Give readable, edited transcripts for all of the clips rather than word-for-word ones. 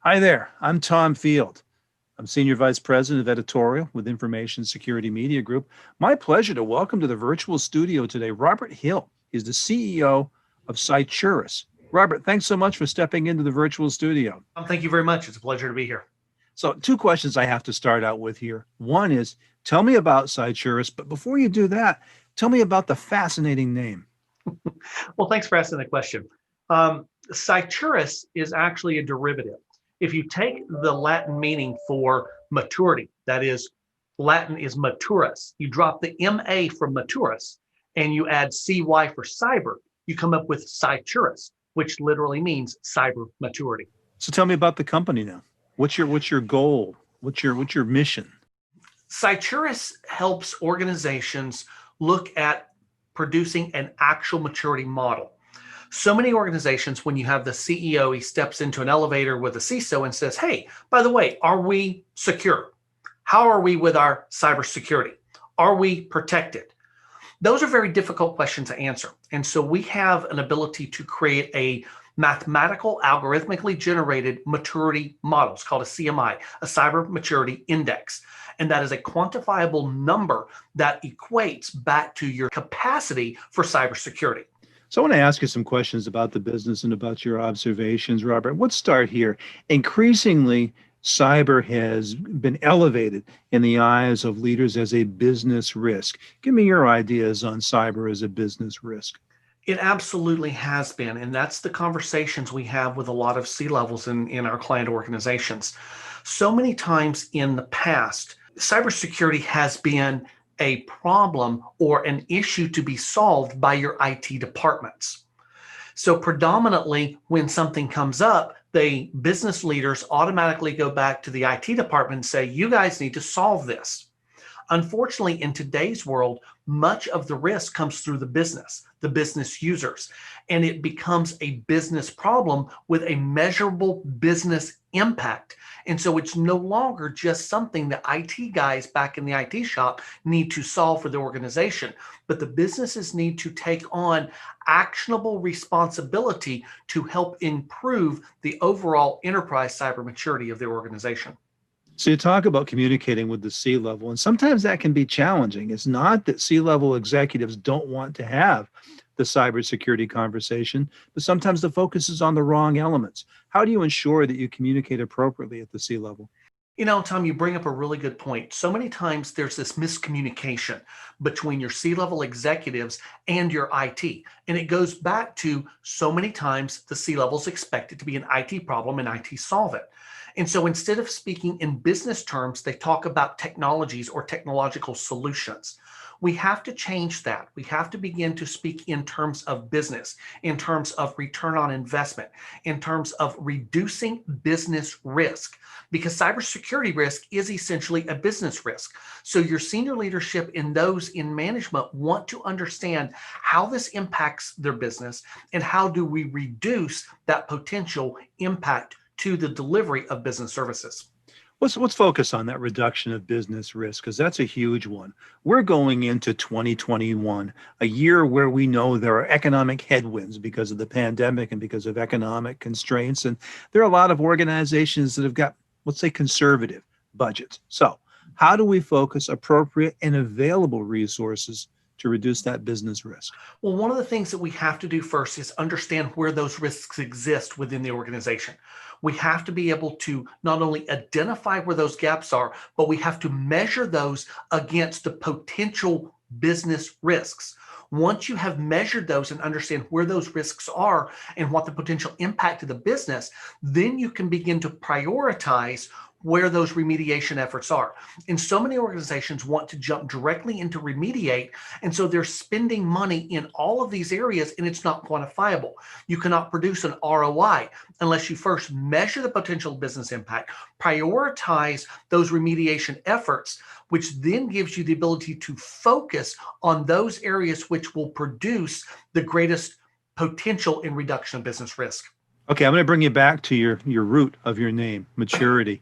Hi there, I'm Tom Field. I'm Senior Vice President of Editorial with Information Security Media Group. My pleasure to welcome to the virtual studio today Robert Hill. He's the CEO of Cyturus. Robert, thanks so much for stepping into the virtual studio. Thank you very much. It's a pleasure to be here. So, two questions I have to start out with here. One is, tell me about Cyturus, but before you do that, tell me about the fascinating name. Well, thanks for asking the question. Cyturus is actually a derivative. If you take the Latin meaning for maturity, that is, Latin is maturus, you drop the MA from maturus and you add CY for cyber, you come up with Cyturus, which literally means cyber maturity. So tell me about the company now. What's your goal? What's your mission? Cyturus helps organizations look at producing an actual maturity model. So many organizations, when you have the CEO, he steps into an elevator with a CISO and says, hey, by the way, are we secure? How are we with our cybersecurity? Are we protected? Those are very difficult questions to answer. And so we have an ability to create a mathematical, algorithmically generated maturity model. It's called a CMI, a Cyber Maturity Index. And that is a quantifiable number that equates back to your capacity for cybersecurity. So I want to ask you some questions about the business and about your observations, Robert. Let's start here. Increasingly, cyber has been elevated in the eyes of leaders as a business risk. Give me your ideas on cyber as a business risk. It absolutely has been, and that's the conversations we have with a lot of C-levels in our client organizations. So many times in the past, cybersecurity has been a problem or an issue to be solved by your IT departments. So predominantly, when something comes up, the business leaders automatically go back to the IT department and say, you guys need to solve this. Unfortunately, in today's world, much of the risk comes through the business users, and it becomes a business problem with a measurable business impact. And so it's no longer just something that IT guys back in the IT shop need to solve for the organization, but the businesses need to take on actionable responsibility to help improve the overall enterprise cyber maturity of their organization. So you talk about communicating with the C-level, and sometimes that can be challenging. It's not that C-level executives don't want to have the cybersecurity conversation, but sometimes the focus is on the wrong elements. How do you ensure that you communicate appropriately at the C-level? You know, Tom, you bring up a really good point. So many times there's this miscommunication between your C-level executives and your IT. And it goes back to so many times the C-levels expect it to be an IT problem and IT solve it. And so instead of speaking in business terms, they talk about technologies or technological solutions. We have to change that. We have to begin to speak in terms of business, in terms of return on investment, in terms of reducing business risk, because cybersecurity risk is essentially a business risk. So your senior leadership and those in management want to understand how this impacts their business and how do we reduce that potential impact to the delivery of business services. Let's focus on that reduction of business risk, because that's a huge one. We're going into 2021, a year where we know there are economic headwinds because of the pandemic and because of economic constraints. And there are a lot of organizations that have got, let's say, conservative budgets. So how do we focus appropriate and available resources to reduce that business risk? Well, one of the things that we have to do first is understand where those risks exist within the organization. We have to be able to not only identify where those gaps are, but we have to measure those against the potential business risks. Once you have measured those and understand where those risks are and what the potential impact to the business, then you can begin to prioritize where those remediation efforts are. And so many organizations want to jump directly into remediate. And so they're spending money in all of these areas and it's not quantifiable. You cannot produce an ROI unless you first measure the potential business impact, prioritize those remediation efforts, which then gives you the ability to focus on those areas which will produce the greatest potential in reduction of business risk. Okay, I'm going to bring you back to your root of your name, maturity.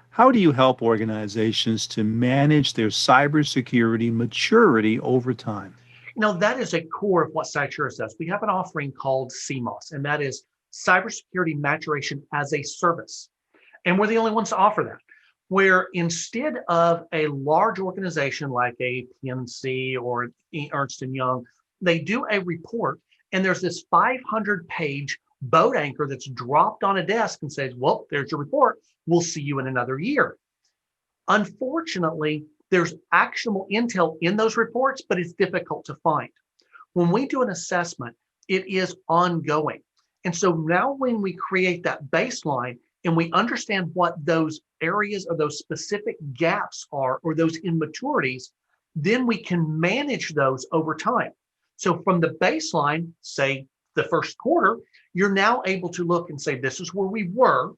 How do you help organizations to manage their cybersecurity maturity over time? You know, that is a core of what Cyturus does. We have an offering called CMOS, and that is Cybersecurity Maturation as a Service. And we're the only ones to offer that. Where instead of a large organization like a PNC or Ernst & Young, they do a report and there's this 500-page boat anchor that's dropped on a desk and says, well, there's your report. We'll see you in another year. Unfortunately, there's actionable intel in those reports, but it's difficult to find. When we do an assessment, it is ongoing. And so now when we create that baseline and we understand what those areas or those specific gaps are or those immaturities, then we can manage those over time. So from the baseline, say the first quarter, you're now able to look and say, this is where we were,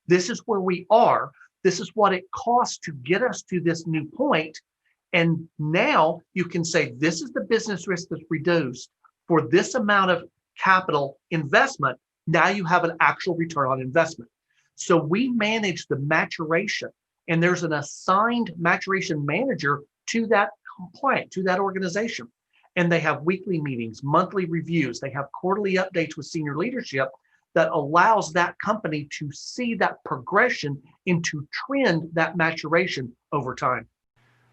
this is where we are, this is what it costs to get us to this new point. And now you can say, this is the business risk that's reduced for this amount of capital investment. Now you have an actual return on investment. So we manage the maturation, and there's an assigned maturation manager to that client, to that organization. And they have weekly meetings, monthly reviews. They have quarterly updates with senior leadership that allows that company to see that progression and to trend that maturation over time.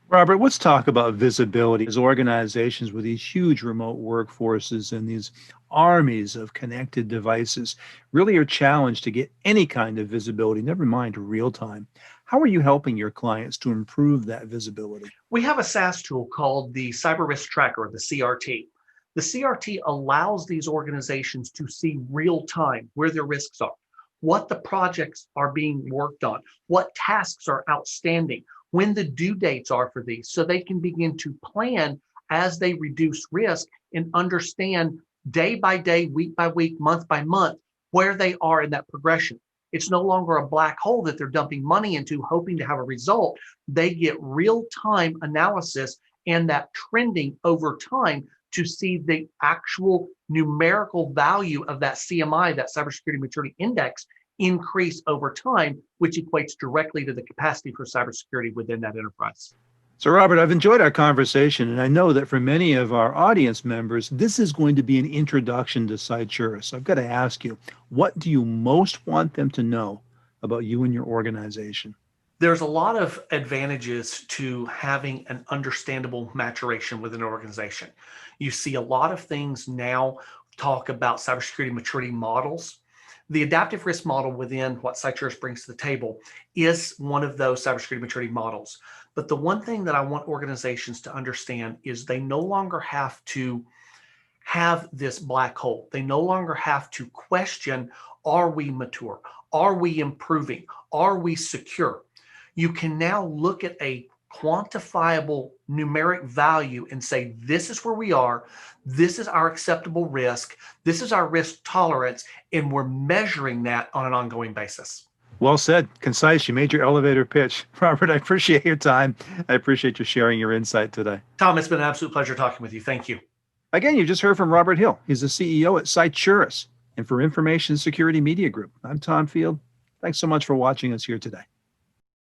Robert, let's talk about visibility. As organizations with these huge remote workforces and these armies of connected devices really are challenged to get any kind of visibility, never mind real time. How are you helping your clients to improve that visibility? We have a SaaS tool called the Cyber Risk Tracker, the CRT. The CRT allows these organizations to see real time where their risks are, what the projects are being worked on, what tasks are outstanding, when the due dates are for these, so they can begin to plan as they reduce risk and understand day by day, week by week, month by month, where they are in that progression. It's no longer a black hole that they're dumping money into, hoping to have a result. They get real-time analysis and that trending over time to see the actual numerical value of that CMI, that Cybersecurity Maturity Index, increase over time, which equates directly to the capacity for cybersecurity within that enterprise. So, Robert, I've enjoyed our conversation, and I know that for many of our audience members, this is going to be an introduction to Cyturus. I've got to ask you, what do you most want them to know about you and your organization? There's a lot of advantages to having an understandable maturation within an organization. You see a lot of things now talk about cybersecurity maturity models. The adaptive risk model within what Cyturus brings to the table is one of those cybersecurity maturity models. But the one thing that I want organizations to understand is they no longer have to have this black hole. They no longer have to question, are we mature? Are we improving? Are we secure? You can now look at a quantifiable numeric value and say, this is where we are, this is our acceptable risk, this is our risk tolerance, and we're measuring that on an ongoing basis. Well said, concise. You made your elevator pitch. Robert, I appreciate your time. I appreciate you sharing your insight today. Tom, it's been an absolute pleasure talking with you. Thank you. Again, you just heard from Robert Hill. He's the CEO at Cyturus. And for Information Security Media Group, I'm Tom Field. Thanks so much for watching us here today.